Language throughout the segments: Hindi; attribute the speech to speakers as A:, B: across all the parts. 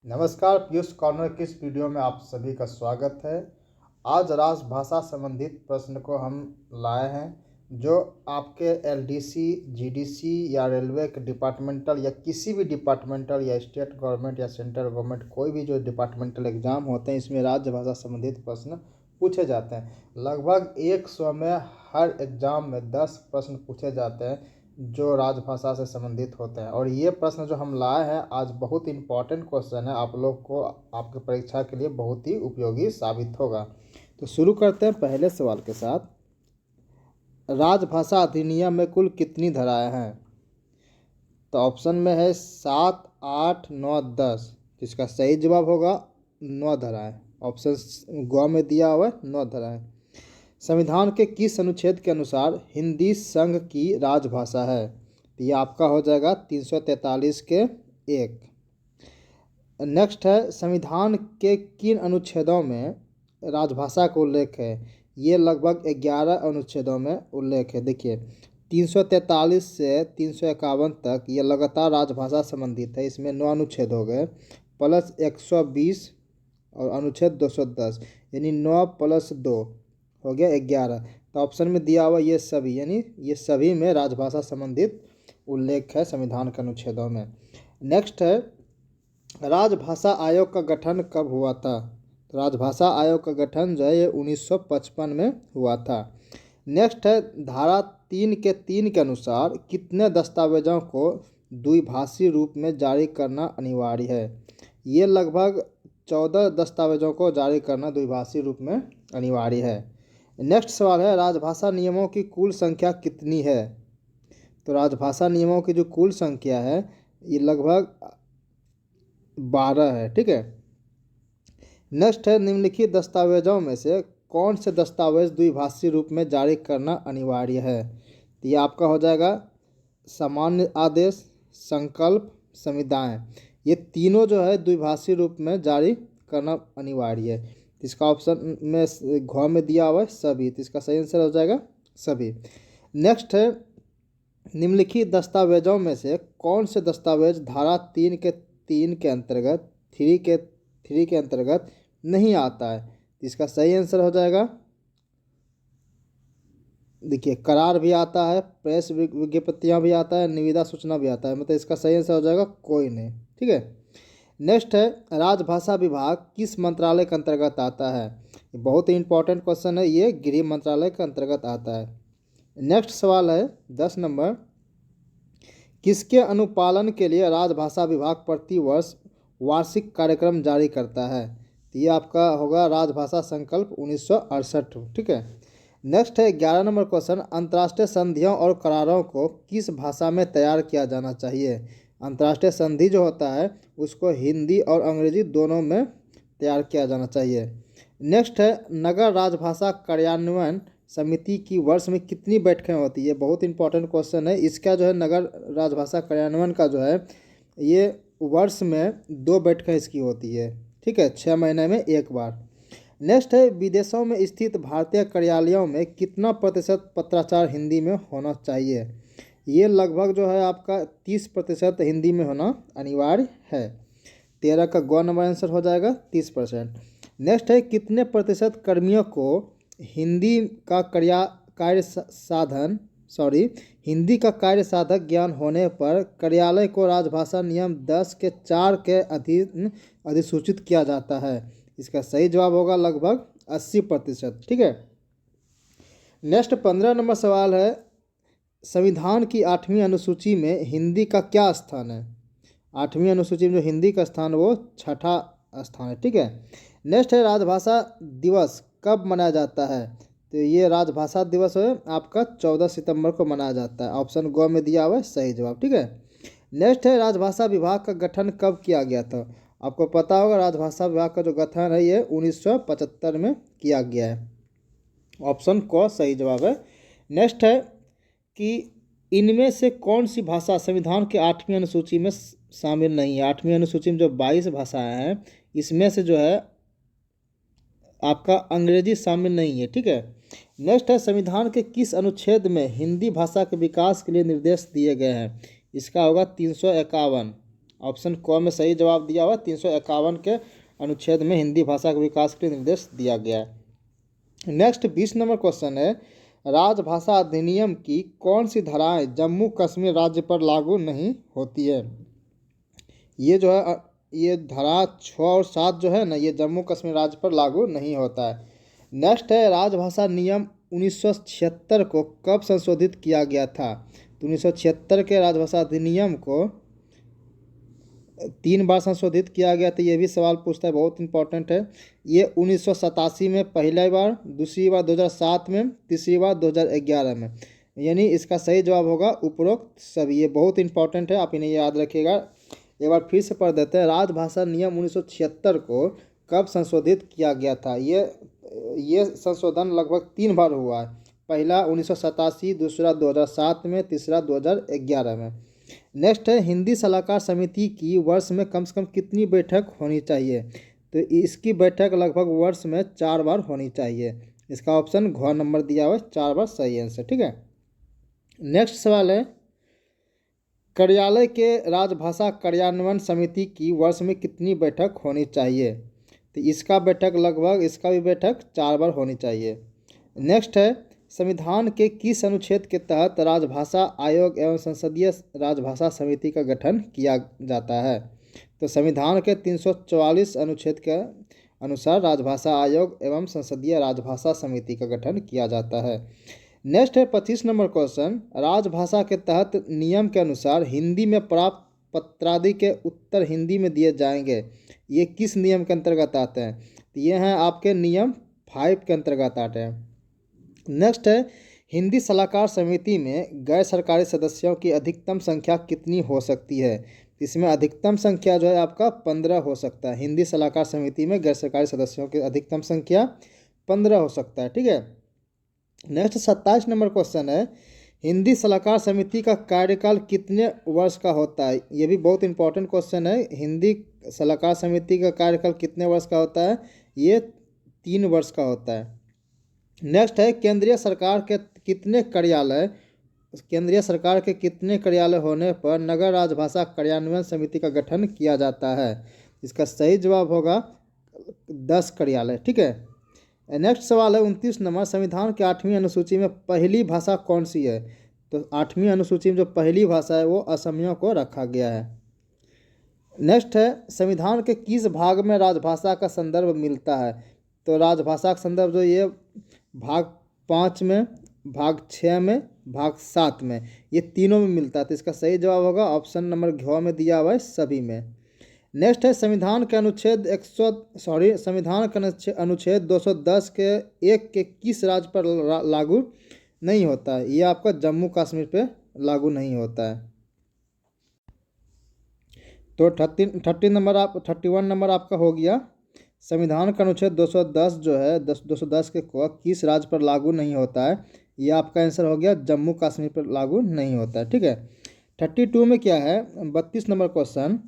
A: नमस्कार, पीयूष कॉर्नर की इस वीडियो में आप सभी का स्वागत है। आज राजभाषा संबंधित प्रश्न को हम लाए हैं जो आपके एलडीसी, जीडीसी या रेलवे के डिपार्टमेंटल या किसी भी डिपार्टमेंटल या स्टेट गवर्नमेंट या सेंट्रल गवर्नमेंट कोई भी जो डिपार्टमेंटल एग्जाम होते हैं इसमें राजभाषा संबंधित प्रश्न पूछे जाते हैं। लगभग 100 में हर एग्जाम में 10 प्रश्न पूछे जाते हैं जो राजभाषा से संबंधित होते हैं। और ये प्रश्न जो हम लाए हैं आज बहुत इंपॉर्टेंट क्वेश्चन है, आप लोग को आपके परीक्षा के लिए बहुत ही उपयोगी साबित होगा। तो शुरू करते हैं पहले सवाल के साथ। राजभाषा अधिनियम में कुल कितनी धाराएं हैं? तो ऑप्शन में है 7, 8, 9, 10। जिसका सही जवाब होगा 9 धाराएं। ऑप्शन ग में दिया हुआ है 9 धाराएं। संविधान के किस अनुच्छेद के अनुसार हिंदी संघ की राजभाषा है? तो ये आपका हो जाएगा 343 के 1। नेक्स्ट है, संविधान के किन अनुच्छेदों में राजभाषा का उल्लेख है? ये लगभग 11 अनुच्छेदों में उल्लेख है। देखिए 343 से 351 तक ये लगातार राजभाषा संबंधित है। इसमें 9 अनुच्छेद हो गए प्लस 120 और अनुच्छेद 210, यानी 9 + 2 हो गया 11। तो ऑप्शन में दिया हुआ ये सभी, यानी ये सभी में राजभाषा संबंधित उल्लेख है संविधान के अनुच्छेदों में। नेक्स्ट है, राजभाषा आयोग का गठन कब हुआ था? तो राजभाषा आयोग का गठन जो है ये 1955 में हुआ था। नेक्स्ट है, धारा 3 के 3 के अनुसार कितने दस्तावेजों को द्विभाषी रूप में जारी करना अनिवार्य है? ये लगभग 14 दस्तावेजों को जारी करना द्विभाषी रूप में अनिवार्य है। नेक्स्ट सवाल है, राजभाषा नियमों की कुल संख्या कितनी है? तो राजभाषा नियमों की जो कुल संख्या है ये लगभग 12 है। ठीक है। नेक्स्ट है, निम्नलिखित दस्तावेजों में से कौन से दस्तावेज द्विभाषी रूप में जारी करना अनिवार्य है? तो ये आपका हो जाएगा सामान्य आदेश, संकल्प, संविदाएं। ये तीनों जो है द्विभाषी रूप में जारी करना अनिवार्य है। इसका ऑप्शन में घ में दिया हुआ है सभी, तो इसका सही आंसर हो जाएगा सभी। नेक्स्ट है, निम्नलिखित दस्तावेजों में से कौन से दस्तावेज धारा 3 के 3 के अंतर्गत 3 के अंतर्गत नहीं आता है? इसका सही आंसर हो जाएगा, देखिए करार भी आता है, प्रेस विज्ञप्तियाँ भी आता है, निविदा सूचना भी आता है, मतलब इसका सही आंसर हो जाएगा कोई नहीं। ठीक है। नेक्स्ट है, राजभाषा विभाग किस मंत्रालय के अंतर्गत आता है? बहुत ही इंपॉर्टेंट क्वेश्चन है, ये गृह मंत्रालय के अंतर्गत आता है। नेक्स्ट सवाल है 10 नंबर, किसके अनुपालन के लिए राजभाषा विभाग प्रतिवर्ष वार्षिक कार्यक्रम जारी करता है? तो ये आपका होगा राजभाषा संकल्प 1968। ठीक है। नेक्स्ट है 11 नंबर क्वेश्चन, अंतर्राष्ट्रीय संधियों और करारों को किस भाषा में तैयार किया जाना चाहिए? अंतर्राष्ट्रीय संधि जो होता है उसको हिंदी और अंग्रेजी दोनों में तैयार किया जाना चाहिए। नेक्स्ट है, नगर राजभाषा कार्यान्वयन समिति की वर्ष में कितनी बैठकें होती है? बहुत इंपॉर्टेंट क्वेश्चन है। इसका जो है नगर राजभाषा कार्यान्वयन का जो है ये वर्ष में 2 बैठकें इसकी होती है। ठीक है, 6 महीने में एक बार। नेक्स्ट है, विदेशों में स्थित भारतीय कार्यालयों में कितना प्रतिशत पत्राचार हिंदी में होना चाहिए? ये लगभग जो है आपका 30% हिंदी में होना अनिवार्य है। 13 का ग नंबर आंसर हो जाएगा 30%। नेक्स्ट है, कितने प्रतिशत कर्मियों को हिंदी का हिंदी का कार्य साधक ज्ञान होने पर कार्यालय को राजभाषा नियम 10 के 4 के अधीन अधिसूचित किया जाता है? इसका सही जवाब होगा लगभग 80%। ठीक है। नेक्स्ट 15 नंबर सवाल है, संविधान की 8वीं अनुसूची में हिंदी का क्या स्थान है? 8वीं अनुसूची में जो हिंदी का स्थान वो 6ठा स्थान है। ठीक है। नेक्स्ट है, राजभाषा दिवस कब मनाया जाता है? तो ये राजभाषा दिवस है आपका 14 सितंबर को मनाया जाता है। ऑप्शन ग में दिया हुआ है सही जवाब। ठीक है। नेक्स्ट है, राजभाषा विभाग का गठन कब किया गया था? आपको पता होगा राजभाषा विभाग का जो गठन है ये 1975 में किया गया है। ऑप्शन क सही जवाब है। नेक्स्ट है कि इनमें से कौन सी भाषा संविधान के 8वीं अनुसूची में शामिल नहीं है? 8वीं अनुसूची में जो 22 भाषाएं हैं इसमें से जो है आपका अंग्रेजी शामिल नहीं है। ठीक है। नेक्स्ट है, संविधान के किस अनुच्छेद में हिंदी भाषा के विकास के लिए निर्देश दिए गए हैं? इसका होगा 351। ऑप्शन क में सही जवाब दिया हुआ 351 के अनुच्छेद में हिंदी भाषा के विकास के लिए निर्देश दिया गया है। नेक्स्ट 20 नंबर क्वेश्चन है, राजभाषा अधिनियम की कौन सी धाराएं जम्मू कश्मीर राज्य पर लागू नहीं होती है। ये जो है ये धारा 6 और 7 जो है ना, ये जम्मू कश्मीर राज्य पर लागू नहीं होता है। नेक्स्ट है, राजभाषा नियम 1976 को कब संशोधित किया गया था। तो 1976 के राजभाषा अधिनियम को 3 बार संशोधित किया गया था। ये भी सवाल पूछता है, बहुत इंपॉर्टेंट है। ये 1987 में पहली बार, दूसरी बार 2007 में, तीसरी बार 2011 में। यानी इसका सही जवाब होगा उपरोक्त सभी। ये बहुत इंपॉर्टेंट है, आप इन्हें याद रखिएगा। एक बार फिर से पढ़ देते हैं, राजभाषा नियम 1976 को कब संशोधित किया गया था। ये संशोधन लगभग 3 बार हुआ है। पहला 1987, दूसरा 2007 में, तीसरा 2011 में। नेक्स्ट है, हिंदी सलाहकार समिति की वर्ष में कम से कम कितनी बैठक होनी चाहिए। तो इसकी बैठक लगभग वर्ष में 4 बार होनी चाहिए। इसका ऑप्शन घ नंबर दिया हुआ है, 4 बार सही आंसर। ठीक है, नेक्स्ट सवाल है, कार्यालय के राजभाषा कार्यान्वयन समिति की वर्ष में कितनी बैठक होनी चाहिए। तो इसका भी बैठक 4 बार होनी चाहिए। नेक्स्ट है, संविधान के किस अनुच्छेद के तहत राजभाषा आयोग एवं संसदीय राजभाषा समिति का गठन किया जाता है। तो संविधान के 344 अनुच्छेद के अनुसार राजभाषा आयोग एवं संसदीय राजभाषा समिति का गठन किया जाता है। नेक्स्ट है 25 नंबर क्वेश्चन, राजभाषा के तहत नियम के अनुसार हिंदी में प्राप्त पत्रादि के उत्तर हिंदी में दिए जाएंगे। ये किस नियम के अंतर्गत आते हैं। तो ये हैं आपके नियम 5 के अंतर्गत आते हैं। नेक्स्ट है, हिंदी सलाहकार समिति में गैर सरकारी सदस्यों की अधिकतम संख्या कितनी हो सकती है। इसमें अधिकतम संख्या जो है आपका 15 हो सकता है। हिंदी सलाहकार समिति में गैर सरकारी सदस्यों की अधिकतम संख्या 15 हो सकता है। ठीक है, नेक्स्ट 27 नंबर क्वेश्चन है, हिंदी सलाहकार समिति का कार्यकाल कितने वर्ष का होता है। ये भी बहुत इंपॉर्टेंट क्वेश्चन है। हिंदी सलाहकार समिति का कार्यकाल कितने वर्ष का होता है। ये 3 वर्ष का होता है। नेक्स्ट है, केंद्रीय सरकार के कितने कार्यालय होने पर नगर राजभाषा कार्यान्वयन समिति का गठन किया जाता है। इसका सही जवाब होगा 10 कार्यालय। ठीक है, नेक्स्ट सवाल है 29 नंबर, संविधान के 8वीं अनुसूची में पहली भाषा कौन सी है। तो 8वीं अनुसूची में जो पहली भाषा है वो असमिया को रखा गया है। नेक्स्ट है, संविधान के किस भाग में राजभाषा का संदर्भ मिलता है। तो राजभाषा का संदर्भ जो ये भाग 5 में, भाग 6 में, भाग 7 में, ये तीनों में मिलता है। तो इसका सही जवाब होगा ऑप्शन नंबर घ में दिया हुआ है सभी में। नेक्स्ट है, संविधान के अनुच्छेद 210 के 1 के किस राज्य पर लागू नहीं होता है। ये आपका जम्मू कश्मीर पे लागू नहीं होता है। तो 31 नंबर आपका हो गया। संविधान का अनुच्छेद 210 जो है 210 के किस राज्य पर लागू नहीं होता है। ये आपका आंसर हो गया, जम्मू कश्मीर पर लागू नहीं होता है। ठीक है, 32 में क्या है, 32 नंबर क्वेश्चन,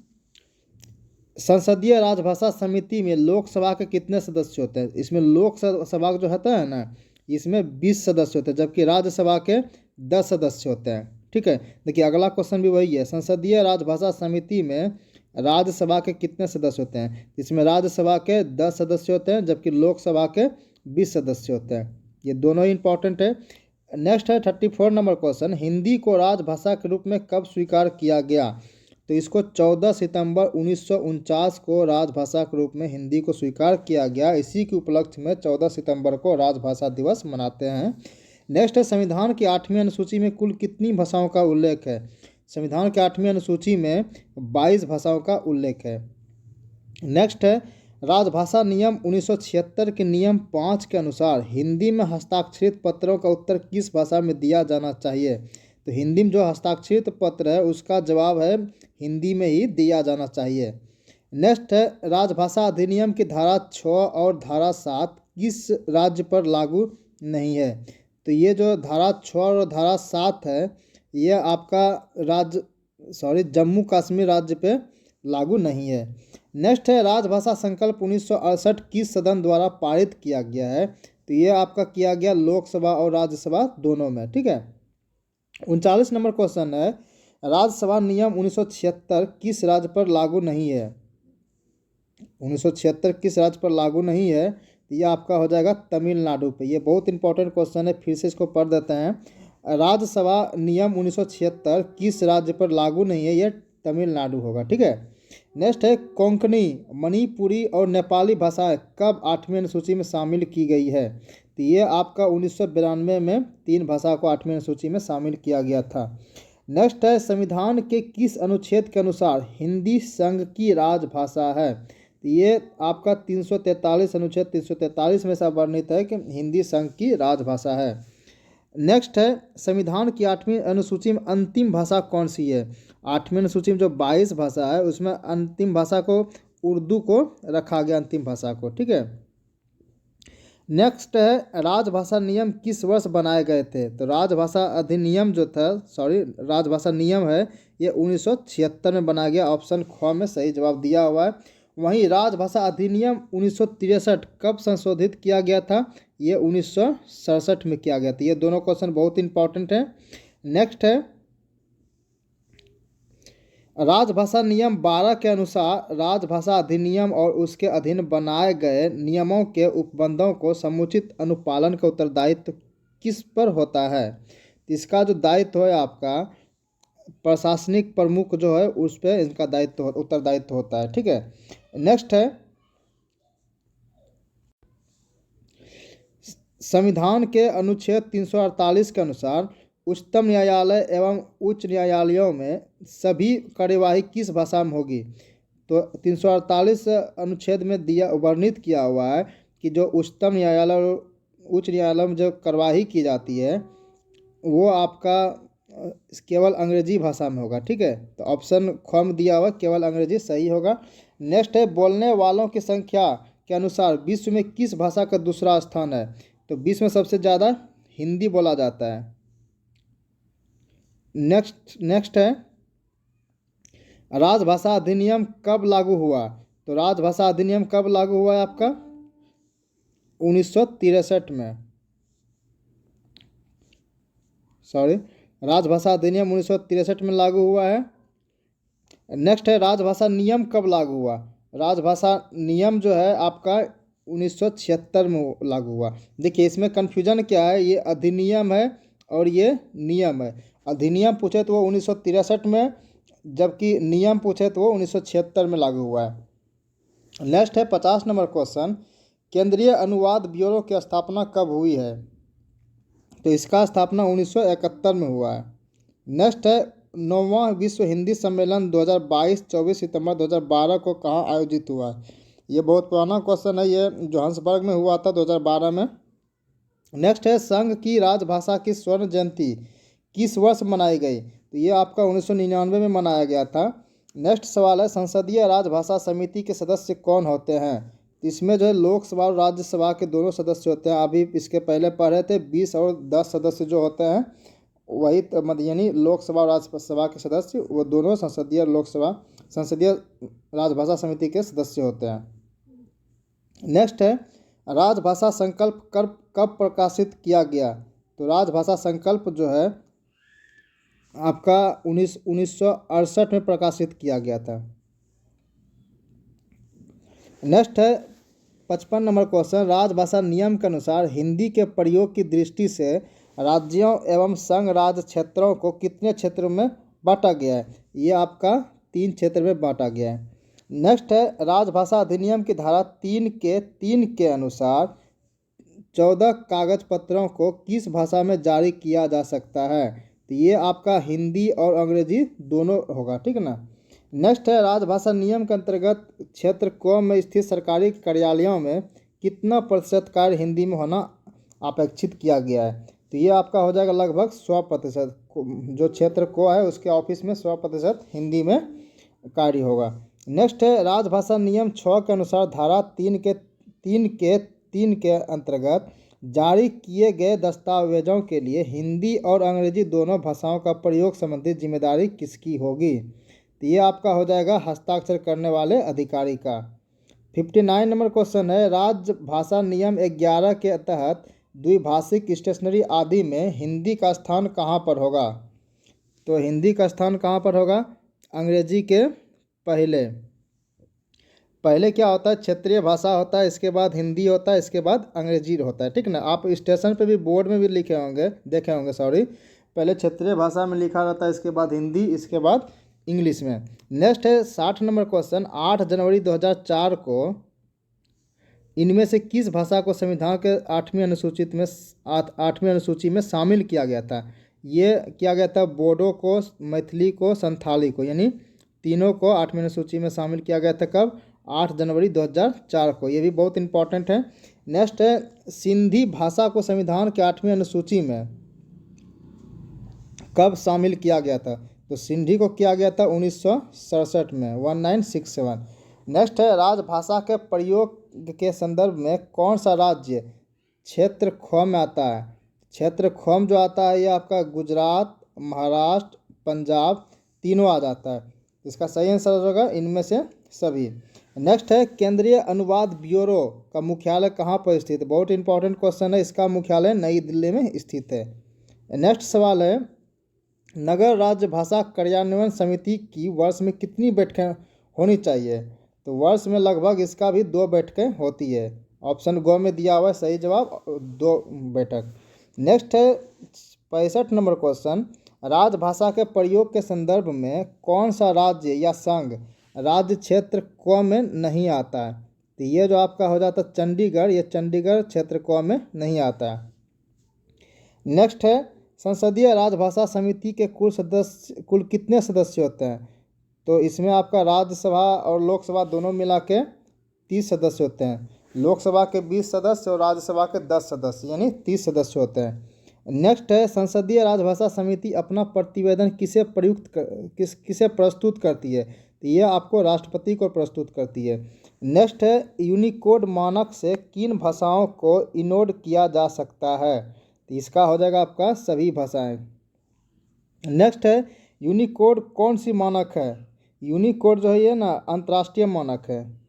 A: संसदीय राजभाषा समिति में लोकसभा के कितने सदस्य होते हैं। इसमें लोकसभा जो होता है ना, इसमें 20 सदस्य होते हैं, जबकि राज्यसभा के 10 सदस्य होते हैं। ठीक है, देखिए अगला क्वेश्चन भी वही है, संसदीय राजभाषा समिति में राज्यसभा के कितने सदस्य होते हैं। इसमें राज्यसभा के 10 सदस्य होते हैं, जबकि लोकसभा के 20 सदस्य होते हैं। ये दोनों ही इंपॉर्टेंट है। नेक्स्ट है 34 नंबर क्वेश्चन, हिंदी को राजभाषा के रूप में कब स्वीकार किया गया। तो इसको 14 सितंबर 1949 को राजभाषा के रूप में हिंदी को स्वीकार किया गया। इसी के उपलक्ष्य में 14 सितंबर को राजभाषा दिवस मनाते हैं। नेक्स्ट है, संविधान की 8वीं अनुसूची में कुल कितनी भाषाओं का उल्लेख है। संविधान की 8वीं अनुसूची में 22 भाषाओं का उल्लेख है। नेक्स्ट है, राजभाषा नियम 1976 के नियम 5 के अनुसार हिंदी में हस्ताक्षरित पत्रों का उत्तर किस भाषा में दिया जाना चाहिए। तो हिंदी में जो हस्ताक्षरित पत्र है उसका जवाब है हिंदी में ही दिया जाना चाहिए। नेक्स्ट है, राजभाषा अधिनियम की धारा 6 और धारा 7 किस राज्य पर लागू नहीं है। तो ये जो धारा 6 और धारा 7 है ये आपका जम्मू कश्मीर राज्य पे लागू नहीं है। नेक्स्ट है, राजभाषा संकल्प 1968 किस सदन द्वारा पारित किया गया है। तो ये आपका किया गया लोकसभा और राज्यसभा दोनों में। ठीक है, 39 नंबर क्वेश्चन है, राज्यसभा नियम 1976 किस राज्य पर लागू नहीं है? 1976 किस राज्य पर लागू नहीं है? तो ये आपका हो जाएगा तमिलनाडु पे। ये बहुत इंपॉर्टेंट क्वेश्चन है, फिर से इसको पढ़ देते हैं। राज्यसभा नियम 1976 किस राज्य पर लागू नहीं है? ये तमिलनाडु होगा, ठीक है। नेक्स्ट है कोंकणी, मणिपुरी और नेपाली भाषाएं कब 8वीं अनुसूची में शामिल की गई है? तो ये आपका 1992 में 3 भाषा को 8वीं अनुसूची में शामिल किया गया था। नेक्स्ट है संविधान के किस अनुच्छेद के अनुसार हिंदी संघ की राजभाषा है? तो ये आपका 343 अनुच्छेद 343 में ऐसा वर्णित है कि हिंदी संघ की राजभाषा है। नेक्स्ट है संविधान की 8वीं अनुसूची में अंतिम भाषा कौन सी है? 8वीं अनुसूची में जो 22 भाषा है उसमें अंतिम भाषा को उर्दू को रखा गया, अंतिम भाषा को, ठीक है। नेक्स्ट है राजभाषा नियम किस वर्ष बनाए गए थे? तो राजभाषा अधिनियम जो था, राजभाषा नियम है ये 1976 में बनाया गया। ऑप्शन ख में सही जवाब दिया हुआ है। वहीं राजभाषा अधिनियम 1963 कब संशोधित किया गया था? ये 1967 में किया गया था। ये दोनों क्वेश्चन बहुत इंपॉर्टेंट है। नेक्स्ट है राजभाषा नियम 12 के अनुसार राजभाषा अधिनियम और उसके अधीन बनाए गए नियमों के उपबंधों को समुचित अनुपालन का उत्तरदायित्व किस पर होता है? इसका जो दायित्व है आपका प्रशासनिक प्रमुख जो है उस पर इनका दायित्व उत्तरदायित्व होता है, ठीक है। नेक्स्ट है संविधान के अनुच्छेद 348 के अनुसार उच्चतम न्यायालय एवं उच्च न्यायालयों में सभी कार्यवाही किस भाषा में होगी? तो 348 अनुच्छेद में दिया वर्णित किया हुआ है कि जो उच्चतम न्यायालय और उच्च न्यायालय में जो कार्यवाही की जाती है वो आपका केवल अंग्रेजी भाषा में होगा, ठीक है। तो ऑप्शन ख में दिया हुआ केवल अंग्रेजी सही होगा। नेक्स्ट है बोलने वालों की संख्या के अनुसार विश्व में किस भाषा का दूसरा स्थान है? तो विश्व में सबसे ज़्यादा हिंदी बोला जाता है। नेक्स्ट है राजभाषा अधिनियम कब लागू हुआ? तो राजभाषा अधिनियम कब लागू हुआ है आपका? 1963 में। राजभाषा अधिनियम 1963 में लागू हुआ है। नेक्स्ट है राजभाषा नियम कब लागू हुआ? राजभाषा नियम जो है आपका 1976 में लागू हुआ। देखिए इसमें कन्फ्यूजन क्या है, ये अधिनियम है और ये नियम है। अधिनियम पूछे तो वो 1963 में, जबकि नियम पूछे तो वो 1976 में लागू हुआ है। नेक्स्ट है 50 नंबर क्वेश्चन, केंद्रीय अनुवाद ब्यूरो की स्थापना कब हुई है? तो इसका स्थापना 1971 में हुआ है। नेक्स्ट है 9वां विश्व हिंदी सम्मेलन 2022 24 सितंबर 2012 को कहाँ आयोजित हुआ है? ये बहुत पुराना क्वेश्चन है, ये जोहान्सबर्ग में हुआ था 2012 में। नेक्स्ट है संघ की राजभाषा की स्वर्ण जयंती किस वर्ष मनाई गई? तो ये आपका 1999 में मनाया गया था। नेक्स्ट सवाल है संसदीय राजभाषा समिति के सदस्य कौन होते हैं? तो इसमें जो है लोकसभा और राज्यसभा के दोनों सदस्य होते हैं। अभी इसके पहले पढ़े थे 20 और 10 सदस्य जो होते हैं वही यानी लोकसभा और राज्यसभा के सदस्य वो दोनों संसदीय राजभाषा समिति के सदस्य होते हैं। नेक्स्ट है राजभाषा संकल्प कब प्रकाशित किया गया? तो राजभाषा संकल्प जो है आपका 1968 में प्रकाशित किया गया था। नेक्स्ट है 55 नंबर क्वेश्चन, राजभाषा नियम के अनुसार हिंदी के प्रयोग की दृष्टि से राज्यों एवं संघ राज्य क्षेत्रों को कितने क्षेत्रों में बांटा गया है? ये आपका 3 क्षेत्र में बांटा गया है। नेक्स्ट है राजभाषा अधिनियम की धारा 3 के अनुसार 14 कागज पत्रों को किस भाषा में जारी किया जा सकता है? तो ये आपका हिंदी और अंग्रेजी दोनों होगा, ठीक है ना। नेक्स्ट है राजभाषा नियम के अंतर्गत क्षेत्र क में स्थित सरकारी कार्यालयों में कितना प्रतिशत कार्य हिंदी में होना अपेक्षित किया गया है? तो ये आपका हो जाएगा लगभग 100%। जो क्षेत्र को है उसके ऑफिस में 100% हिंदी में कार्य होगा। नेक्स्ट है राजभाषा नियम 6 के अनुसार धारा 3 के अंतर्गत जारी किए गए दस्तावेजों के लिए हिंदी और अंग्रेजी दोनों भाषाओं का प्रयोग संबंधी जिम्मेदारी किसकी होगी? तो ये आपका हो जाएगा हस्ताक्षर करने वाले अधिकारी का। 59 नंबर क्वेश्चन है राजभाषा नियम 11 के तहत द्विभाषिक स्टेशनरी आदि में हिंदी का स्थान कहाँ पर होगा? तो हिंदी का स्थान कहाँ पर होगा? अंग्रेजी के पहले। पहले क्या होता है? क्षेत्रीय भाषा होता है, इसके बाद हिंदी होता है, इसके बाद अंग्रेजी होता है, ठीक ना। आप स्टेशन पे भी, बोर्ड में भी लिखे होंगे, देखे होंगे, सॉरी। पहले क्षेत्रीय भाषा में लिखा रहता है, इसके बाद हिंदी, इसके बाद इंग्लिश में। नेक्स्ट है 60 नंबर क्वेश्चन। 8 जनवरी 2004 को इनमें से किस भाषा को संविधान के 8वीं अनुसूची में शामिल किया गया था? ये किया गया था बोडो को, मैथिली को, संथाली को, यानी तीनों को 8वीं अनुसूची में शामिल किया गया था। कब? 8 जनवरी 2004 को। ये भी बहुत इंपॉर्टेंट है। नेक्स्ट है सिंधी भाषा को संविधान के 8वीं अनुसूची में कब शामिल किया गया था? तो सिंधी को किया गया था 1967 में, 1967। नेक्स्ट है राजभाषा के प्रयोग के संदर्भ में कौन सा राज्य क्षेत्र ख में आता है? क्षेत्र ख में जो आता है ये आपका गुजरात, महाराष्ट्र, पंजाब तीनों आ जाता है। इसका सही आंसर होगा इनमें से सभी। नेक्स्ट है केंद्रीय अनुवाद ब्यूरो का मुख्यालय कहाँ पर स्थित है? बहुत इंपॉर्टेंट क्वेश्चन है। इसका मुख्यालय नई दिल्ली में स्थित है। नेक्स्ट सवाल है नगर राज्य भाषा कार्यान्वयन समिति की वर्ष में कितनी बैठकें होनी चाहिए? तो वर्ष में लगभग इसका भी 2 बैठकें होती है। ऑप्शन ग में दिया हुआ है सही जवाब, 2 बैठक। नेक्स्ट है 65 नंबर क्वेश्चन। राजभाषा के प्रयोग के संदर्भ में कौन सा राज्य या संघ राज्य क्षेत्र क में नहीं आता है? तो ये जो आपका हो जाता है चंडीगढ़, ये चंडीगढ़ क्षेत्र क में नहीं आता है। नेक्स्ट है संसदीय राजभाषा समिति के कुल कितने सदस्य होते हैं? तो इसमें आपका राज्यसभा और लोकसभा दोनों मिला के 30 सदस्य होते हैं। लोकसभा के 20 सदस्य और राज्यसभा के 10 सदस्य, यानी 30 सदस्य होते हैं। नेक्स्ट है संसदीय राजभाषा समिति अपना प्रतिवेदन किसे प्रस्तुत करती है? तो ये आपको राष्ट्रपति को प्रस्तुत करती है। नेक्स्ट है यूनिकोड मानक से किन भाषाओं को इनोड किया जा सकता है? तो इसका हो जाएगा आपका सभी भाषाएं। नेक्स्ट है यूनिकोड कौन सी मानक है? यूनिकोड जो है ये ना अंतर्राष्ट्रीय मानक है।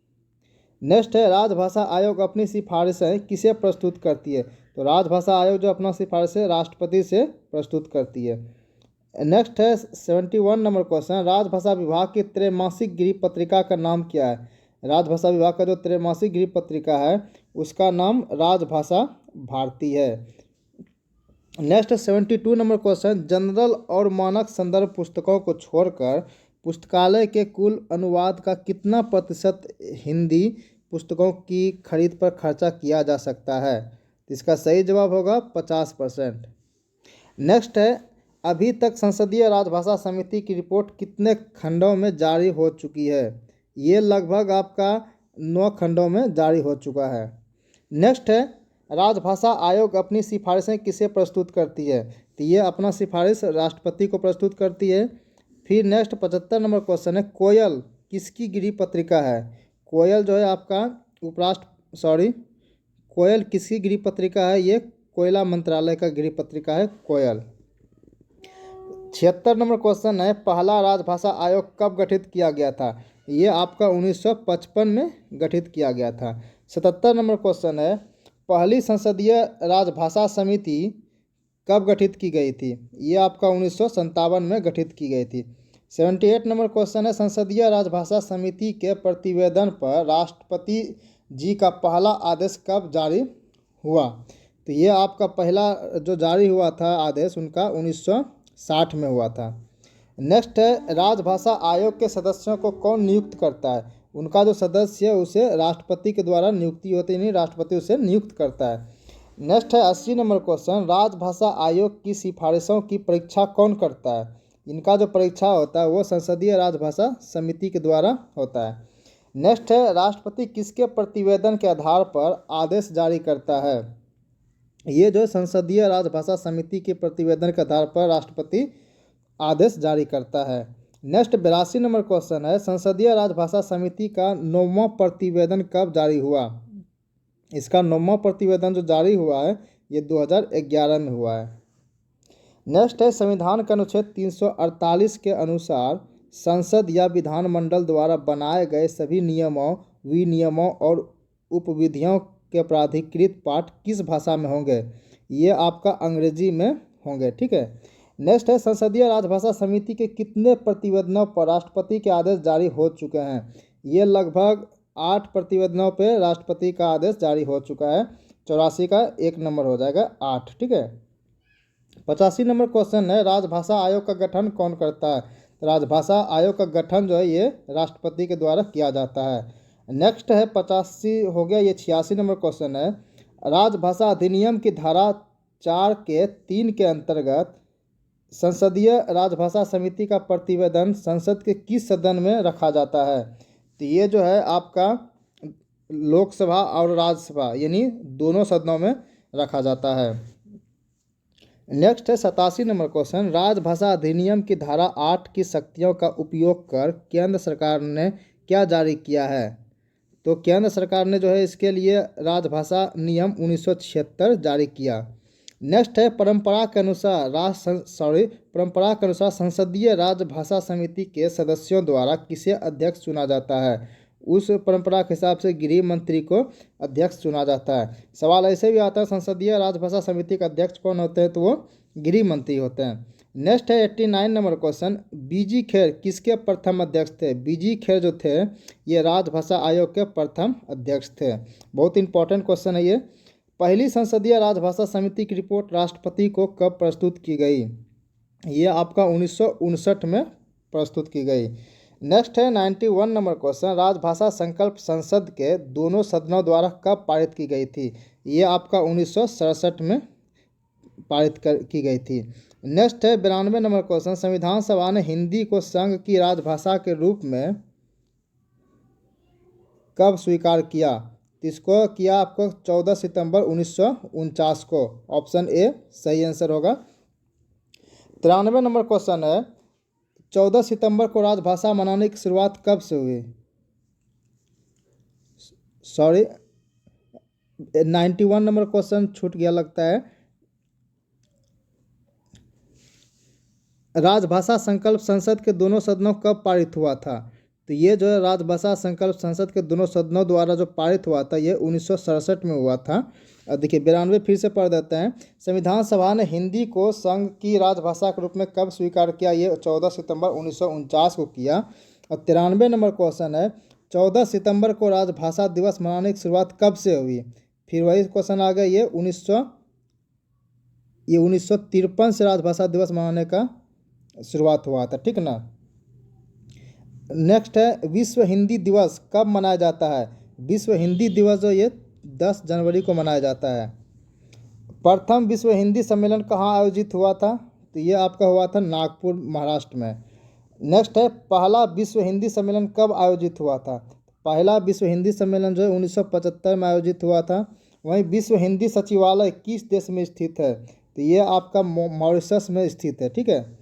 A: नेक्स्ट है राजभाषा आयोग अपनी सिफारिशें किसे प्रस्तुत करती है? तो राजभाषा आयोग जो अपना सिफारिशें राष्ट्रपति से प्रस्तुत करती है। नेक्स्ट है 71 नंबर क्वेश्चन। राजभाषा विभाग की त्रैमासिक गृह पत्रिका का नाम क्या है? राजभाषा विभाग का जो त्रैमासिक गृह पत्रिका है उसका नाम राजभाषा भारती है। Next 72 number question. जनरल और मानक संदर्भ पुस्तकों को छोड़कर पुस्तकालय के कुल अनुवाद का कितना प्रतिशत हिंदी पुस्तकों की खरीद पर खर्चा किया जा सकता है? इसका सही जवाब होगा 50%। नेक्स्ट है अभी तक संसदीय राजभाषा समिति की रिपोर्ट कितने खंडों में जारी हो चुकी है? ये लगभग आपका 9 खंडों में जारी हो चुका है। नेक्स्ट है राजभाषा आयोग अपनी सिफारिशें किसे प्रस्तुत करती है? तो ये अपना सिफारिश राष्ट्रपति को प्रस्तुत करती है। फिर नेक्स्ट 75 नंबर क्वेश्चन है कोयल किसकी गृह पत्रिका है? कोयल जो है आपका कोयल किसकी गृह पत्रिका है? ये कोयला मंत्रालय का गृह पत्रिका है कोयल। 76 नंबर क्वेश्चन है पहला राजभाषा आयोग कब गठित किया गया था? ये आपका 1955 में गठित किया गया था। 77 नंबर क्वेश्चन है पहली संसदीय राजभाषा समिति कब गठित की गई थी? ये आपका 1957 में गठित की गई थी। 78 नंबर क्वेश्चन है संसदीय राजभाषा समिति के प्रतिवेदन पर राष्ट्रपति जी का पहला आदेश कब जारी हुआ? तो ये आपका पहला जो जारी हुआ था आदेश उनका 1960 में हुआ था। नेक्स्ट है राजभाषा आयोग के सदस्यों को कौन नियुक्त करता है? उनका जो सदस्य है उसे राष्ट्रपति के द्वारा नियुक्ति होती नहीं, राष्ट्रपति उसे नियुक्त करता है। नेक्स्ट है 80 नंबर क्वेश्चन। राजभाषा आयोग की सिफारिशों की परीक्षा कौन करता है? इनका जो परीक्षा होता है वो संसदीय राजभाषा समिति के द्वारा होता है। नेक्स्ट है राष्ट्रपति किसके प्रतिवेदन के आधार पर आदेश जारी करता है? ये जो संसदीय राजभाषा समिति के प्रतिवेदन के आधार पर राष्ट्रपति आदेश जारी करता है। नेक्स्ट 82 नंबर क्वेश्चन है संसदीय राजभाषा समिति का 9वां प्रतिवेदन कब जारी हुआ? इसका 9वां प्रतिवेदन जो जारी हुआ है ये 2011 में हुआ है। नेक्स्ट है संविधान के अनुच्छेद 348 के अनुसार संसद या विधानमंडल द्वारा बनाए गए सभी नियमों, विनियमों और उपविधियों के प्राधिकृत पाठ किस भाषा में होंगे? ये आपका अंग्रेजी में होंगे, ठीक है। नेक्स्ट है संसदीय राजभाषा समिति के कितने प्रतिवेदनों पर राष्ट्रपति के आदेश जारी हो चुके हैं। ये लगभग 8 प्रतिवेदनों पर राष्ट्रपति का आदेश जारी हो चुका है। 84 का 1 नंबर हो जाएगा 8। ठीक है। 85 नंबर क्वेश्चन है राजभाषा आयोग का गठन कौन करता है। तो राजभाषा आयोग का गठन जो है ये राष्ट्रपति के द्वारा किया जाता है। नेक्स्ट है 85 हो गया। ये 86 नंबर क्वेश्चन है राजभाषा अधिनियम की धारा 4 के 3 के अंतर्गत संसदीय राजभाषा समिति का प्रतिवेदन संसद के किस सदन में रखा जाता है। तो ये जो है आपका लोकसभा और राज्यसभा यानी दोनों सदनों में रखा जाता है। नेक्स्ट है 87 नंबर क्वेश्चन राजभाषा अधिनियम की धारा 8 की शक्तियों का उपयोग कर केंद्र सरकार ने क्या जारी किया है। तो केंद्र सरकार ने जो है इसके लिए राजभाषा नियम 1976 जारी किया। नेक्स्ट है परंपरा के अनुसार संसदीय राजभाषा समिति के सदस्यों द्वारा किसे अध्यक्ष चुना जाता है। उस परंपरा के हिसाब से गृह मंत्री को अध्यक्ष चुना जाता है। सवाल ऐसे भी आता है संसदीय राजभाषा समिति का अध्यक्ष कौन होते हैं, तो वो गृह मंत्री होते हैं। नेक्स्ट है 89 नंबर क्वेश्चन बीजी खेर किसके प्रथम अध्यक्ष थे। बीजी खेर जो थे ये राजभाषा आयोग के प्रथम अध्यक्ष थे। बहुत इंपॉर्टेंट क्वेश्चन है ये। पहली संसदीय राजभाषा समिति की रिपोर्ट राष्ट्रपति को कब प्रस्तुत की गई। ये आपका 1959 में प्रस्तुत की गई। नेक्स्ट है 91 नंबर क्वेश्चन राजभाषा संकल्प संसद के दोनों सदनों द्वारा कब पारित की गई थी। ये आपका 1967 में पारित की गई थी। नेक्स्ट है 92 नंबर क्वेश्चन संविधान सभा ने हिंदी को संघ की राजभाषा के रूप में कब स्वीकार किया। इसको किया आपको 14 सितंबर 1949 को। ऑप्शन ए सही आंसर होगा। 93 नंबर क्वेश्चन है 14 सितंबर को राजभाषा मनाने की शुरुआत कब से हुई। 91 नंबर क्वेश्चन छूट गया लगता है। राजभाषा संकल्प संसद के दोनों सदनों कब पारित हुआ था। तो ये जो है राजभाषा संकल्प संसद के दोनों सदनों द्वारा जो पारित हुआ था ये 1967 में हुआ था। देखिए 92 फिर से पढ़ देते हैं। संविधान सभा ने हिंदी को संघ की राजभाषा के रूप में कब स्वीकार किया। ये 14 सितंबर 1949 को किया। और 93 नंबर क्वेश्चन है 14 सितंबर को राजभाषा दिवस मनाने की शुरुआत कब से हुई। फिर वही क्वेश्चन आ गया। ये 1953 से राजभाषा दिवस मनाने का शुरुआत हुआ था। ठीक ना। नेक्स्ट है विश्व हिंदी दिवस कब मनाया जाता है। विश्व हिंदी दिवस जो ये 10 जनवरी को मनाया जाता है। प्रथम विश्व हिंदी सम्मेलन कहाँ आयोजित हुआ था। तो ये आपका हुआ था नागपुर महाराष्ट्र में। नेक्स्ट है पहला विश्व हिंदी सम्मेलन कब आयोजित हुआ था। पहला विश्व हिंदी सम्मेलन जो है 1975 में आयोजित हुआ था। वहीं विश्व हिंदी सचिवालय किस देश में स्थित है। तो ये आपका मॉरिशस में स्थित है। ठीक है।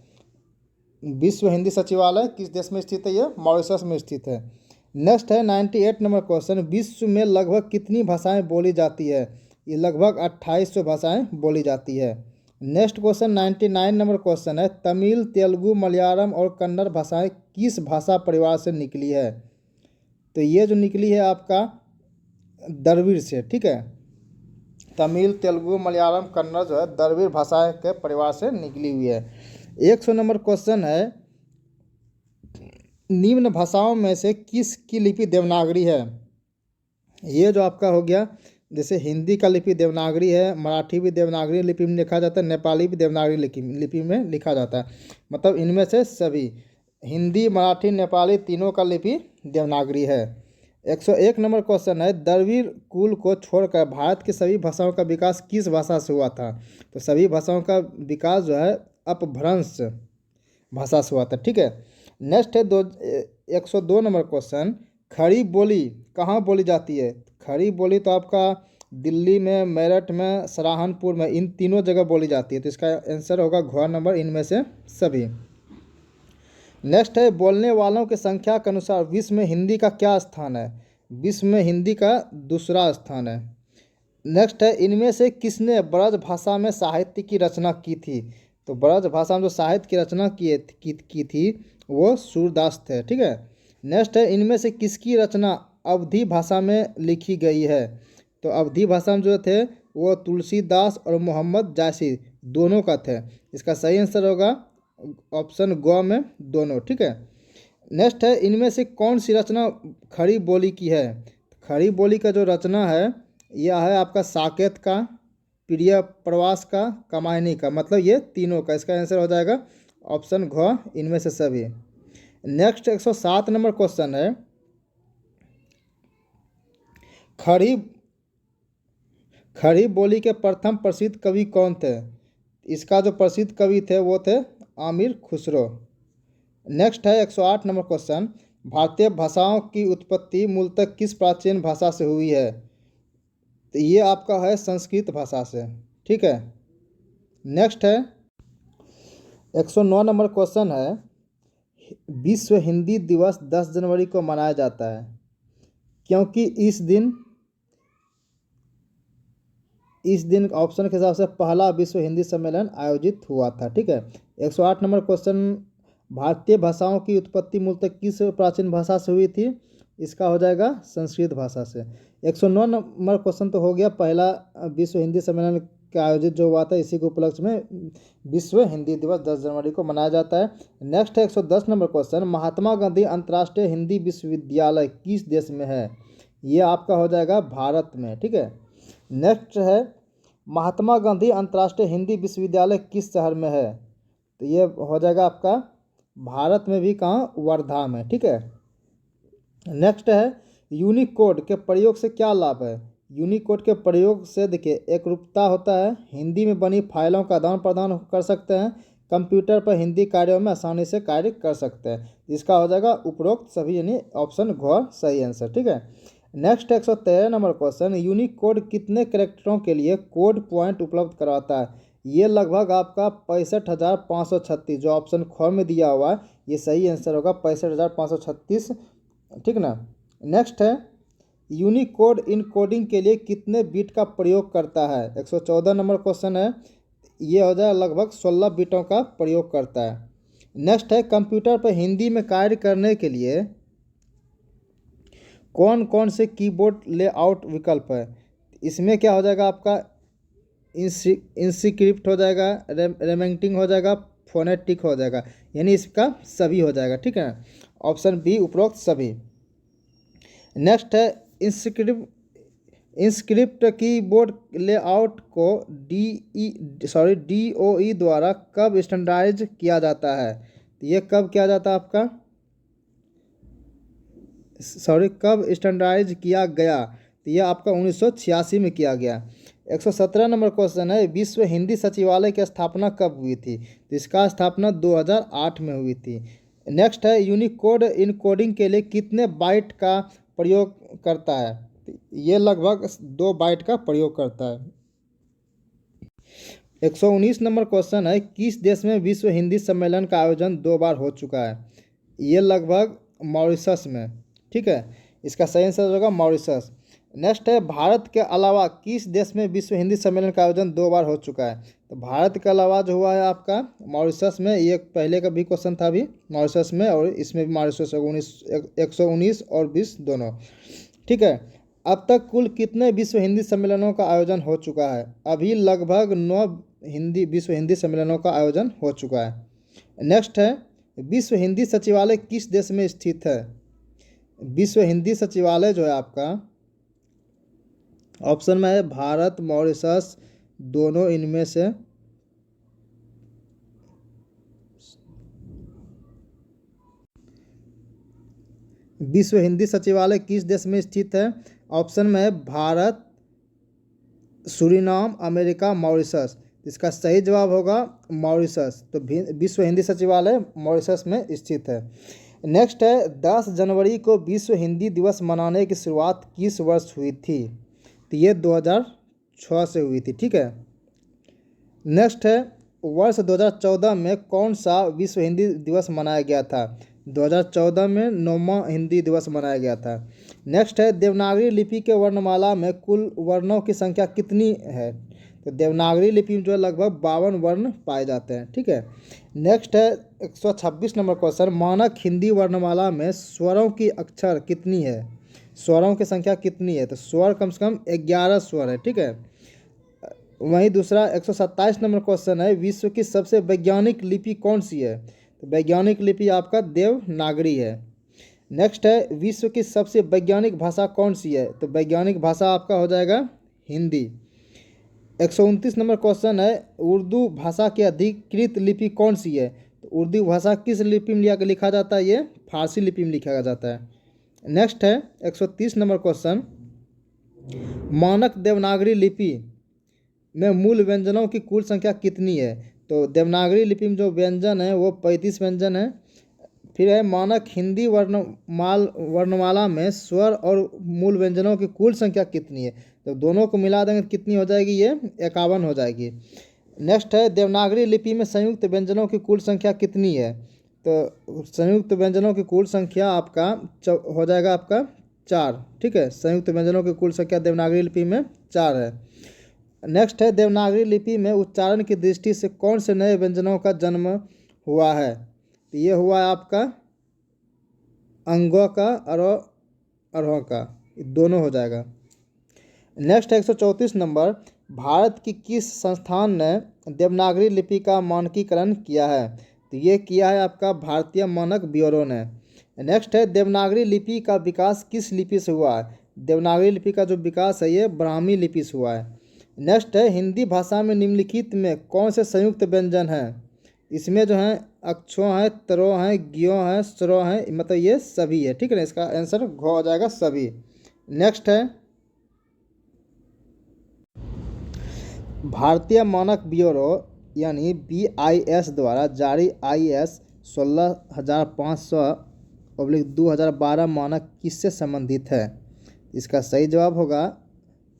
A: विश्व हिंदी सचिवालय किस देश में स्थित है। ये मॉरिशस में स्थित है। नेक्स्ट है 98 नंबर क्वेश्चन विश्व में लगभग कितनी भाषाएं बोली जाती है। ये लगभग 2800 भाषाएं बोली जाती है। नेक्स्ट क्वेश्चन 99 नंबर क्वेश्चन है तमिल तेलुगु मलयालम और कन्नड़ भाषाएं किस भाषा परिवार से निकली है। तो ये जो निकली है आपका द्रविड़ से। ठीक है। तमिल तेलुगु मलयालम कन्नड़ जो है द्रविड़ भाषाएं के परिवार से निकली हुई है। 100 नंबर क्वेश्चन है निम्न भाषाओं में से किसकी लिपि देवनागरी है। ये जो आपका हो गया जैसे हिंदी का लिपि देवनागरी है, मराठी भी देवनागरी लिपि में लिखा जाता है, नेपाली भी देवनागरी लिपि में लिखा जाता है। मतलब इनमें से सभी हिंदी मराठी नेपाली तीनों का लिपि देवनागरी है। 101 नंबर क्वेश्चन है द्रविड़ कुल को छोड़कर भारत की सभी भाषाओं का विकास किस भाषा से हुआ था। तो सभी भाषाओं का विकास जो है अपभ्रंश भाषा से हुआ था। ठीक है। नेक्स्ट है 102 नंबर क्वेश्चन खड़ी बोली कहाँ बोली जाती है। खड़ी बोली तो आपका दिल्ली में, मेरठ में, सहारनपुर में, इन तीनों जगह बोली जाती है। तो इसका आंसर होगा घ नंबर इनमें से सभी। नेक्स्ट है बोलने वालों की संख्या के अनुसार विश्व में हिंदी का क्या स्थान है। विश्व में हिंदी का दूसरा स्थान है। नेक्स्ट है इनमें से किसने ब्रज भाषा में साहित्य की रचना की थी। तो ब्रज भाषा में जो साहित्य की रचना की थी वो सूरदास थे। ठीक है। नेक्स्ट है इनमें से किसकी रचना अवधी भाषा में लिखी गई है। तो अवधी भाषा में जो थे वो तुलसीदास और मोहम्मद जायसी दोनों का थे। इसका सही आंसर होगा ऑप्शन ग में दोनों। ठीक है, नेक्स्ट है, इनमें से कौन सी रचना खड़ी बोली की है? खड़ी बोली का जो रचना है यह है आपका साकेत का, प्रिय प्रवास का, कामायनी का, मतलब ये तीनों का। इसका आंसर हो जाएगा ऑप्शन घ, इनमें से सभी। नेक्स्ट 107 नंबर क्वेश्चन है, खड़ी खड़ी बोली के प्रथम प्रसिद्ध कवि कौन थे? इसका जो प्रसिद्ध कवि थे वो थे आमिर खुसरो। नेक्स्ट है 108 नंबर क्वेश्चन, भारतीय भाषाओं की उत्पत्ति मूलतः किस प्राचीन भाषा से हुई है? तो ये आपका है संस्कृत भाषा से। ठीक है, नेक्स्ट है 109 नंबर क्वेश्चन है, विश्व हिंदी दिवस 10 जनवरी को मनाया जाता है क्योंकि इस दिन ऑप्शन के हिसाब से पहला विश्व हिंदी सम्मेलन आयोजित हुआ था। ठीक है, 108 नंबर क्वेश्चन, भारतीय भाषाओं की उत्पत्ति मूलतः किस प्राचीन भाषा से हुई थी? इसका हो जाएगा संस्कृत भाषा से। 109 नंबर क्वेश्चन तो हो गया, पहला विश्व हिंदी सम्मेलन का आयोजित जो हुआ था इसी के उपलक्ष्य में विश्व हिंदी दिवस 10 जनवरी को मनाया जाता है। नेक्स्ट है 110 नंबर क्वेश्चन, महात्मा गांधी अंतर्राष्ट्रीय हिंदी विश्वविद्यालय किस देश में है? ये आपका हो जाएगा भारत में। ठीक है, नेक्स्ट है, महात्मा गांधी अंतर्राष्ट्रीय हिंदी विश्वविद्यालय किस शहर में है? तो ये हो जाएगा आपका भारत में भी, कहाँ? वर्धा में। ठीक है, नेक्स्ट है, यूनिकोड के प्रयोग से क्या लाभ है? यूनिकोड के प्रयोग से देखिए एकरूपता होता है, हिंदी में बनी फाइलों का आदान प्रदान कर सकते हैं, कंप्यूटर पर हिंदी कार्यों में आसानी से कार्य कर सकते हैं। इसका हो जाएगा उपरोक्त सभी, यानी ऑप्शन घ सही आंसर। ठीक है, नेक्स्ट 113 नंबर क्वेश्चन, यूनिकोड कितने कैरेक्टरों के लिए कोड पॉइंट उपलब्ध करवाता है? ये लगभग आपका 65,536, जो ऑप्शन ख में दिया हुआ है ये सही आंसर होगा 65,536। ठीक ना, नेक्स्ट है, यूनिकोड इनकोडिंग के लिए कितने बिट का प्रयोग करता है? 114 नंबर क्वेश्चन है, ये हो जाए लगभग 16 बिटों का प्रयोग करता है। नेक्स्ट है, कंप्यूटर पर हिंदी में कार्य करने के लिए कौन कौन से कीबोर्ड लेआउट विकल्प है? इसमें क्या हो जाएगा आपका इंस्क्रिप्ट हो जाएगा, रेमेंटिंग हो जाएगा, फोनेटिक हो जाएगा, यानी इसका सभी हो जाएगा। ठीक है, ऑप्शन बी उपरोक्त सभी। नेक्स्ट है, इंस्क्रिप्ट कीबोर्ड लेआउट को DOE द्वारा कब स्टैंडर्डाइज किया जाता है? तो ये कब किया जाता है आपका, कब स्टैंडर्डाइज किया गया? तो यह आपका 1986 में किया गया। 117 नंबर क्वेश्चन है, विश्व हिंदी सचिवालय की स्थापना कब हुई थी? तो इसका स्थापना 2008 में हुई थी। नेक्स्ट है, यूनिकोड इनकोडिंग के लिए कितने बाइट का प्रयोग करता है? ये लगभग 2 बाइट का प्रयोग करता है। 119 नंबर क्वेश्चन है, किस देश में विश्व हिंदी सम्मेलन का आयोजन 2 बार हो चुका है? ये लगभग मॉरिशस में। ठीक है, इसका सही आंसर होगा मॉरिशस। नेक्स्ट है, भारत के अलावा किस देश में विश्व हिंदी सम्मेलन का आयोजन 2 बार हो चुका है? तो भारत के अलावा जो हुआ है आपका मॉरिशस में, ये पहले का भी क्वेश्चन था अभी मॉरिशस में, और इसमें भी मॉरिशस 119 और 20 दोनों। ठीक है, अब तक कुल कितने विश्व हिंदी सम्मेलनों का आयोजन हो चुका है? अभी लगभग 9 विश्व हिंदी सम्मेलनों का आयोजन हो चुका है। नेक्स्ट है, विश्व हिंदी सचिवालय किस देश में स्थित है? विश्व हिंदी सचिवालय जो है आपका ऑप्शन में है भारत, मॉरिशस, दोनों इनमें से विश्व हिंदी सचिवालय किस देश में स्थित है? ऑप्शन में है भारत, सूरीनाम, अमेरिका, मॉरिशस। इसका सही जवाब होगा मॉरिशस। तो विश्व हिंदी सचिवालय मॉरिशस में स्थित है। नेक्स्ट है, 10 जनवरी को विश्व हिंदी दिवस मनाने की शुरुआत किस वर्ष हुई थी? तो ये 2006 से हुई थी। ठीक है, नेक्स्ट है, वर्ष 2014 में कौन सा विश्व हिंदी दिवस मनाया गया था? 2014 में 9वां हिंदी दिवस मनाया गया था। नेक्स्ट है, देवनागरी लिपि के वर्णमाला में कुल वर्णों की संख्या कितनी है? तो देवनागरी लिपि में जो है लगभग 52 वर्ण पाए जाते हैं। ठीक है, नेक्स्ट है 126 नंबर क्वेश्चन, मानक हिंदी वर्णमाला में स्वरों की अक्षर कितनी है? स्वरों की संख्या कितनी है? तो स्वर कम से कम 11 स्वर है। ठीक है, वहीं दूसरा 127 नंबर क्वेश्चन है, विश्व की सबसे वैज्ञानिक लिपि कौन सी है? तो वैज्ञानिक लिपि आपका देवनागरी है। नेक्स्ट है, विश्व की सबसे वैज्ञानिक भाषा कौन सी है? तो वैज्ञानिक भाषा आपका हो जाएगा हिंदी। 129 नंबर क्वेश्चन है, उर्दू भाषा की अधिकृत लिपि कौन सी है? तो उर्दू भाषा किस लिपि में लिखा जाता है? ये फारसी लिपि में लिखा जाता है। नेक्स्ट है 130 नंबर क्वेश्चन, मानक देवनागरी लिपि में मूल व्यंजनों की कुल संख्या कितनी है? तो देवनागरी लिपि में जो व्यंजन है वो 35 व्यंजन है। फिर है, मानक हिंदी वर्णमाला में स्वर और मूल व्यंजनों की कुल संख्या कितनी है? तो दोनों को मिला देंगे तो कितनी हो जाएगी? ये 51 हो जाएगी। नेक्स्ट है, देवनागरी लिपि में संयुक्त व्यंजनों की कुल संख्या कितनी है? तो संयुक्त व्यंजनों की कुल संख्या आपका हो जाएगा आपका 4। ठीक है, संयुक्त व्यंजनों की कुल संख्या देवनागरी लिपि में 4 है। नेक्स्ट है, देवनागरी लिपि में उच्चारण की दृष्टि से कौन से नए व्यंजनों का जन्म हुआ है? तो ये हुआ है आपका अंगों का और अरों का, दोनों हो जाएगा। नेक्स्ट 134 नंबर, भारत की किस संस्थान ने देवनागरी लिपि का मानकीकरण किया है? तो ये किया है आपका भारतीय मानक ब्यूरो ने। नेक्स्ट है, देवनागरी लिपि का विकास किस लिपि से हुआ है? देवनागरी लिपि का जो विकास है ये ब्राह्मी लिपि से हुआ है। नेक्स्ट है, हिंदी भाषा में निम्नलिखित में कौन से संयुक्त व्यंजन हैं? इसमें जो है अक्षों है, तरों है, ज्ञों है, स्वरों है, मतलब ये सभी है। ठीक है ना, इसका आंसर घ हो जाएगा सभी। नेक्स्ट है, भारतीय मानक ब्यूरो यानी BIS द्वारा जारी IS 16500/2012 मानक किससे संबंधित है? इसका सही जवाब होगा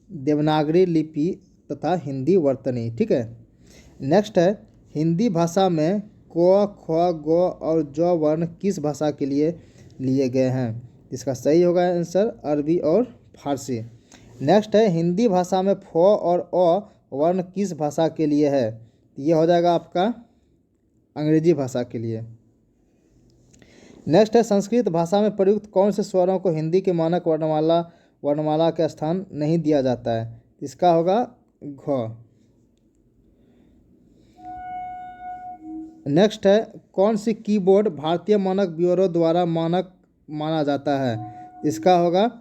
A: देवनागरी लिपि तथा हिंदी वर्तनी। ठीक है। नेक्स्ट है, हिंदी भाषा में क, ख, ग और ज वर्ण किस भाषा के लिए गए हैं? इसका सही होगा आंसर अरबी और फारसी। नेक्स्ट है, हिंदी भाषा में फ और अ वर्ण किस भाषा के लिए है? ये हो जाएगा आपका अंग्रेजी भाषा के लिए। नेक्स्ट है, संस्कृत भाषा में प्रयुक्त कौन से स्वरों को हिंदी के मानक वर्णमाला के स्थान नहीं दिया जाता है? इसका होगा घ। नेक्स्ट है, कौन सी कीबोर्ड भारतीय मानक ब्यूरो द्वारा मानक माना जाता है? इसका होगा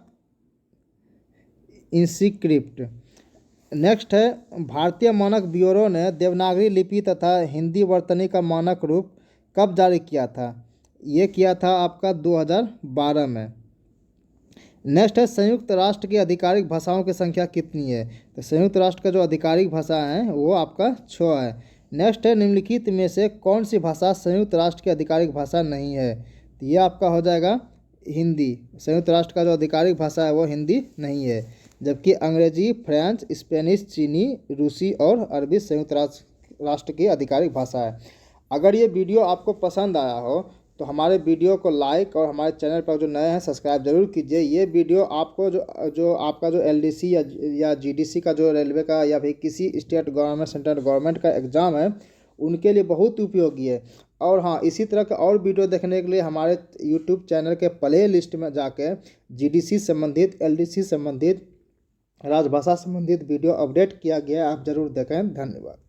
A: इंस्क्रिप्ट। नेक्स्ट है, भारतीय मानक ब्यूरो ने देवनागरी लिपि तथा हिंदी वर्तनी का मानक रूप कब जारी किया था? ये किया था आपका 2012 में। नेक्स्ट है, संयुक्त राष्ट्र की आधिकारिक भाषाओं की संख्या कितनी है? तो संयुक्त राष्ट्र का जो आधिकारिक भाषा है वो आपका 6 है। नेक्स्ट है, निम्नलिखित में से कौन सी भाषा संयुक्त राष्ट्र की आधिकारिक भाषा नहीं है? तो ये आपका हो जाएगा हिंदी। संयुक्त राष्ट्र का जो आधिकारिक भाषा है वो हिंदी नहीं है, जबकि अंग्रेजी, फ्रेंच, स्पेनिश, चीनी, रूसी और अरबी संयुक्त राष्ट्र की आधिकारिक भाषा है। अगर ये वीडियो आपको पसंद आया हो तो हमारे वीडियो को लाइक और हमारे चैनल पर जो नए हैं सब्सक्राइब जरूर कीजिए। ये वीडियो आपको जो आपका जो LDC या GDC का जो रेलवे का या फिर किसी स्टेट गवर्नमेंट सेंट्रल गवर्नमेंट का एग्ज़ाम है उनके लिए बहुत उपयोगी है। और हाँ, इसी तरह के और वीडियो देखने के लिए हमारे YouTube चैनल के प्ले लिस्ट में जाके GDC संबंधित, LDC संबंधित, राजभाषा संबंधित वीडियो अपडेट किया गया है, आप ज़रूर देखें। धन्यवाद।